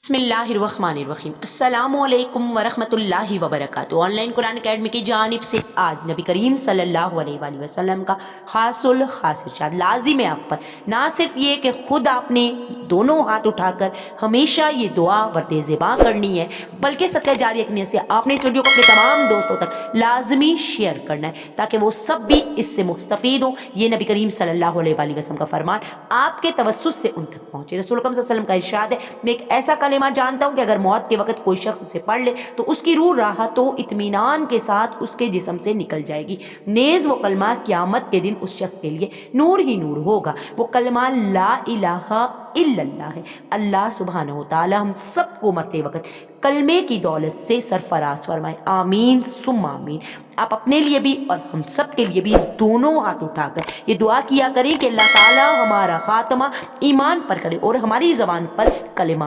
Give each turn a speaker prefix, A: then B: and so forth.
A: बिस्मिल्लाहिर्रहमानिर्रहीम अस्सलामुअलैकुम वरहमतुल्लाहि वबरकातुहू। ऑनलाइन कुरान अकेडमी की जानिब से आज नबी करीम सल्लल्लाहु अलैहि वसल्लम का खासुल खास इरशाद लाजिम है आप पर। ना सिर्फ ये कि खुद आपने दोनों हाथ उठाकर हमेशा ये दुआ वर्द ज़िबां करनी है, बल्कि सदका जारी रखने से आपने इस वीडियो को अपने तमाम दोस्तों तक लाजमी शेयर करना है ताकि वो सब भी इससे मुस्तफ़ीद हों। ये नबी करीम सल्लल्लाहु अलैहि वसल्लम का फरमान आपके तवस्सुस से उन तक पहुँचे। रसूल अकरम सल्लल्लाहु अलैहि वसल्लम का इरशाद है, मैं एक ऐसा कलेमा जानता हूँ कि अगर मौत के वक्त कोई शख्स उसे पढ़ ले तो उसकी रूह राहत व इत्मीनान के साथ उसके जिस्म से निकल जाएगी। नेज़ वो कलमा क़यामत के दिन उस शख्स के लिए नूर ही नूर होगा। वो कलमा ला इलाहा इल्लल्लाह है। अल्लाह सुब्हानहू तआला हम सबको मरते वक्त कलमे की दौलत से सरफराज फरमाए, आमीन सुम्मा आमीन। आप अपने लिए भी और हम सब के लिए भी दोनों हाथ उठाकर ये दुआ किया करें कि अल्लाह ताला हमारा खात्मा ईमान पर करे और हमारी ज़बान पर कलेमा